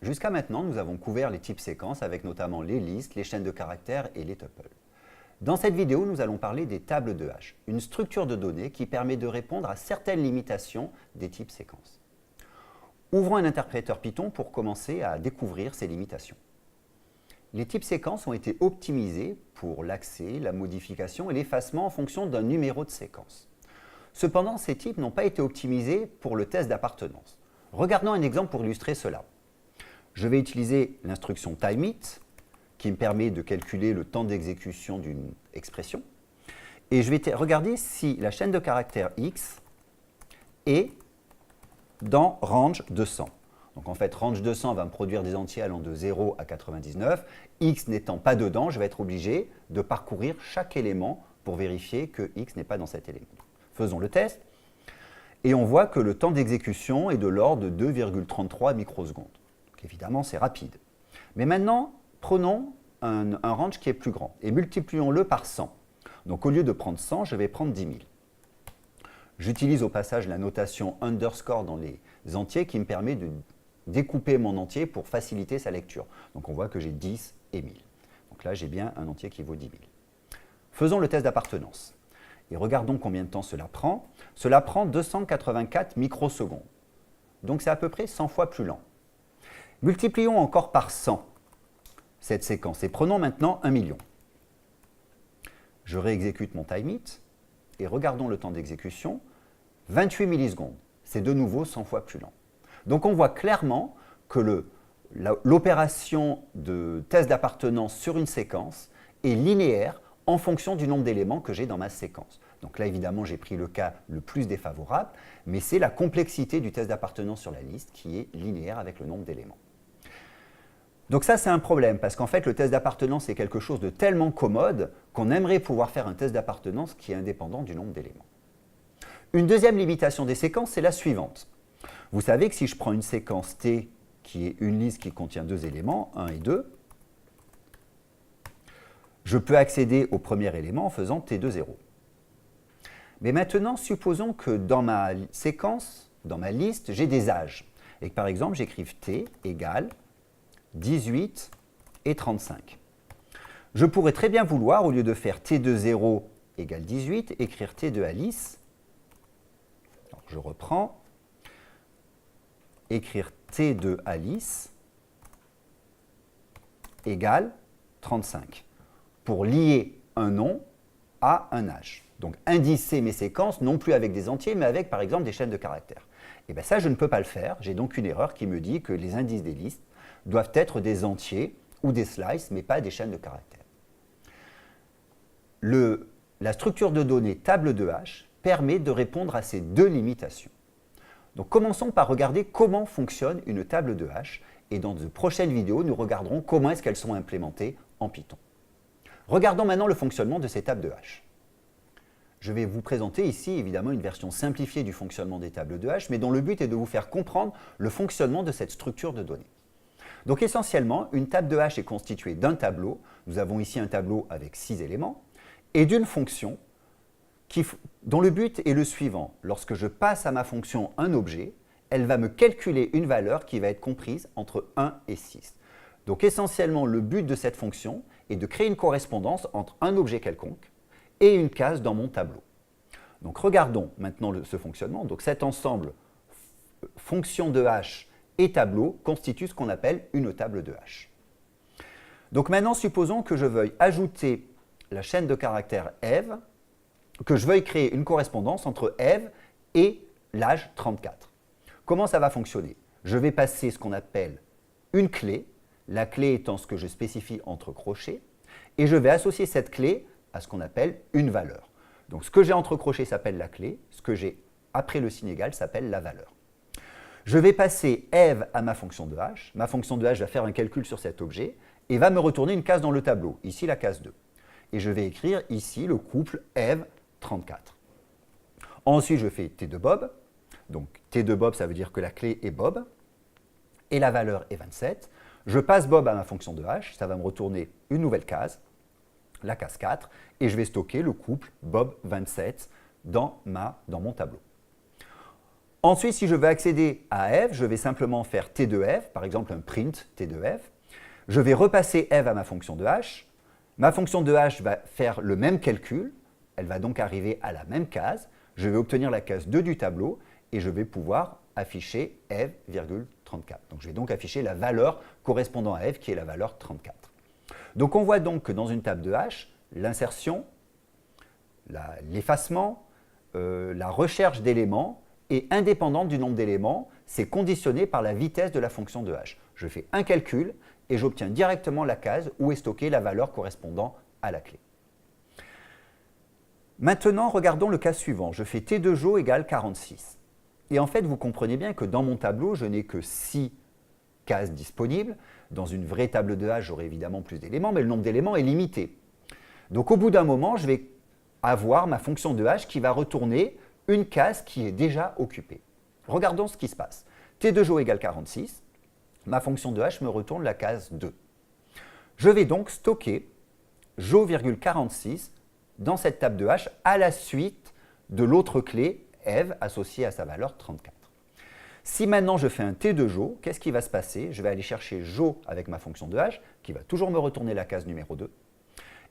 Jusqu'à maintenant, nous avons couvert les types séquences avec notamment les listes, les chaînes de caractères et les tuples. Dans cette vidéo, nous allons parler des tables de hash, une structure de données qui permet de répondre à certaines limitations des types séquences. Ouvrons un interpréteur Python pour commencer à découvrir ces limitations. Les types séquences ont été optimisés pour l'accès, la modification et l'effacement en fonction d'un numéro de séquence. Cependant, ces types n'ont pas été optimisés pour le test d'appartenance. Regardons un exemple pour illustrer cela. Je vais utiliser l'instruction timeIt qui me permet de calculer le temps d'exécution d'une expression. Et je vais regarder si la chaîne de caractères x est dans range 200. Donc en fait, range 200 va me produire des entiers allant de 0 à 99. X n'étant pas dedans, je vais être obligé de parcourir chaque élément pour vérifier que X n'est pas dans cet élément. Faisons le test. Et on voit que le temps d'exécution est de l'ordre de 2,33 microsecondes. Donc évidemment, c'est rapide. Mais maintenant, prenons un range qui est plus grand et multiplions-le par 100. Donc au lieu de prendre 100, je vais prendre 10 000. J'utilise au passage la notation underscore dans les entiers qui me permet de découper mon entier pour faciliter sa lecture. Donc on voit que j'ai 10 et 1000. Donc là, j'ai bien un entier qui vaut 10 000. Faisons le test d'appartenance. Et regardons combien de temps cela prend. Cela prend 284 microsecondes. Donc c'est à peu près 100 fois plus lent. Multiplions encore par 100 cette séquence et prenons maintenant 1 million. Je réexécute mon timeIt et regardons le temps d'exécution. 28 millisecondes. C'est de nouveau 100 fois plus lent. Donc on voit clairement que l'opération de test d'appartenance sur une séquence est linéaire en fonction du nombre d'éléments que j'ai dans ma séquence. Donc là, évidemment, j'ai pris le cas le plus défavorable, mais c'est la complexité du test d'appartenance sur la liste qui est linéaire avec le nombre d'éléments. Donc ça, c'est un problème, parce qu'en fait, le test d'appartenance est quelque chose de tellement commode qu'on aimerait pouvoir faire un test d'appartenance qui est indépendant du nombre d'éléments. Une deuxième limitation des séquences, c'est la suivante. Vous savez que si je prends une séquence T, qui est une liste qui contient deux éléments, 1 et 2, je peux accéder au premier élément en faisant T2, 0. Mais maintenant, supposons que dans ma séquence, dans ma liste, j'ai des âges. Et que par exemple, j'écrive T égale 18 et 35. Je pourrais très bien vouloir, au lieu de faire T2, 0 égale 18, écrire T2 Alice. Alors, je reprends. Écrire T2 Alice égale 35. Pour lier un nom à un âge. Donc indicer mes séquences non plus avec des entiers, mais avec par exemple des chaînes de caractères. Et bien ça, je ne peux pas le faire. J'ai donc une erreur qui me dit que les indices des listes doivent être des entiers ou des slices, mais pas des chaînes de caractères. La structure de données table de hash permet de répondre à ces deux limitations. Donc commençons par regarder comment fonctionne une table de hash, et dans de prochaines vidéos, nous regarderons comment est-ce qu'elles sont implémentées en Python. Regardons maintenant le fonctionnement de ces tables de hash. Je vais vous présenter ici évidemment une version simplifiée du fonctionnement des tables de hash, mais dont le but est de vous faire comprendre le fonctionnement de cette structure de données. Donc essentiellement, une table de hash est constituée d'un tableau, nous avons ici un tableau avec 6 éléments, et d'une fonction dont le but est le suivant. Lorsque je passe à ma fonction un objet, elle va me calculer une valeur qui va être comprise entre 1 et 6. Donc essentiellement, le but de cette fonction est de créer une correspondance entre un objet quelconque et une case dans mon tableau. Donc regardons maintenant ce fonctionnement. Donc cet ensemble fonction de hash et tableau constitue ce qu'on appelle une table de hash. Donc maintenant, supposons que je veuille ajouter la chaîne de caractères Eve, que je veuille créer une correspondance entre Eve et l'âge 34. Comment ça va fonctionner? Je vais passer ce qu'on appelle une clé, la clé étant ce que je spécifie entre crochets, et je vais associer cette clé à ce qu'on appelle une valeur. Donc ce que j'ai entre crochets s'appelle la clé, ce que j'ai après le signe égal s'appelle la valeur. Je vais passer Eve à ma fonction de hash. Ma fonction de hash va faire un calcul sur cet objet et va me retourner une case dans le tableau, ici la case 2. Et je vais écrire ici le couple Eve 34. Ensuite, je fais T de Bob. Donc T de Bob, ça veut dire que la clé est Bob et la valeur est 27. Je passe Bob à ma fonction de hash, ça va me retourner une nouvelle case, la case 4, et je vais stocker le couple Bob 27 dans mon tableau. Ensuite, si je veux accéder à f, je vais simplement faire t de f, par exemple un print t de f. Je vais repasser f à ma fonction de h. Ma fonction de h va faire le même calcul, elle va donc arriver à la même case. Je vais obtenir la case 2 du tableau et je vais pouvoir afficher f,34. Donc je vais donc afficher la valeur correspondant à f qui est la valeur 34. Donc on voit donc que dans une table de h, l'insertion, l'effacement, la recherche d'éléments est indépendante du nombre d'éléments, c'est conditionné par la vitesse de la fonction de h. Je fais un calcul et j'obtiens directement la case où est stockée la valeur correspondant à la clé. Maintenant, regardons le cas suivant. Je fais t de Jo égale 46. Et en fait, vous comprenez bien que dans mon tableau, je n'ai que 6 cases disponibles. Dans une vraie table de H, j'aurai évidemment plus d'éléments, mais le nombre d'éléments est limité. Donc au bout d'un moment, je vais avoir ma fonction de H qui va retourner une case qui est déjà occupée. Regardons ce qui se passe. t de Jo égale 46. Ma fonction de H me retourne la case 2. Je vais donc stocker Jo,46 dans cette table de H à la suite de l'autre clé Eve associée à sa valeur 34. Si maintenant je fais un t de Jo, qu'est-ce qui va se passer? Je vais aller chercher Jo avec ma fonction de H, qui va toujours me retourner la case numéro 2.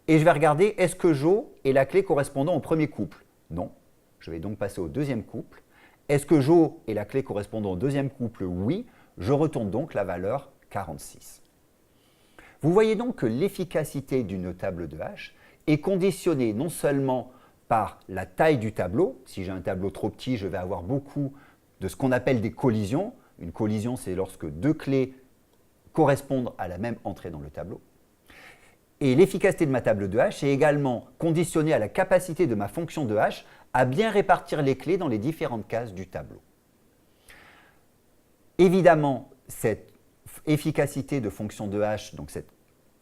Et je vais regarder, est-ce que Jo est la clé correspondant au premier couple? Non. Je vais donc passer au deuxième couple. Est-ce que Jo est la clé correspondant au deuxième couple? Oui. Je retourne donc la valeur 46. Vous voyez donc que l'efficacité d'une table de H est conditionnée non seulement par la taille du tableau. Si j'ai un tableau trop petit, je vais avoir beaucoup de ce qu'on appelle des collisions. Une collision, c'est lorsque deux clés correspondent à la même entrée dans le tableau. Et l'efficacité de ma table de H est également conditionnée à la capacité de ma fonction de H à bien répartir les clés dans les différentes cases du tableau. Évidemment, cette efficacité de fonction de H, donc cette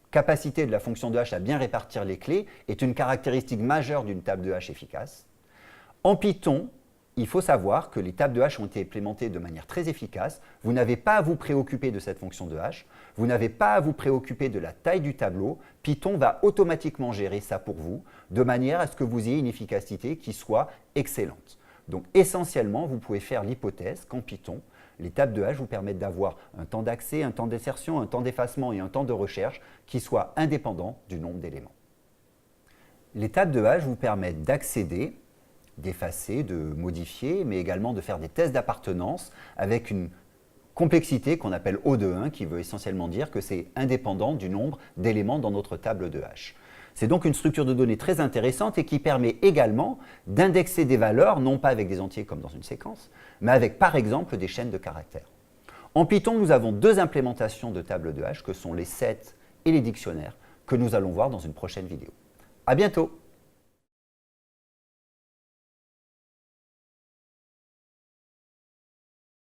capacité de la fonction de H à bien répartir les clés, est une caractéristique majeure d'une table de H efficace. En Python, il faut savoir que les tables de H ont été implémentées de manière très efficace. Vous n'avez pas à vous préoccuper de cette fonction de H. Vous n'avez pas à vous préoccuper de la taille du tableau. Python va automatiquement gérer ça pour vous, de manière à ce que vous ayez une efficacité qui soit excellente. Donc essentiellement, vous pouvez faire l'hypothèse qu'en Python, les tables de H vous permettent d'avoir un temps d'accès, un temps d'insertion, un temps d'effacement et un temps de recherche qui soient indépendants du nombre d'éléments. Les tables de H vous permettent d'accéder, d'effacer, de modifier, mais également de faire des tests d'appartenance avec une complexité qu'on appelle O de 1, qui veut essentiellement dire que c'est indépendant du nombre d'éléments dans notre table de H. C'est donc une structure de données très intéressante et qui permet également d'indexer des valeurs, non pas avec des entiers comme dans une séquence, mais avec par exemple des chaînes de caractères. En Python, nous avons deux implémentations de tables de H que sont les sets et les dictionnaires que nous allons voir dans une prochaine vidéo. À bientôt!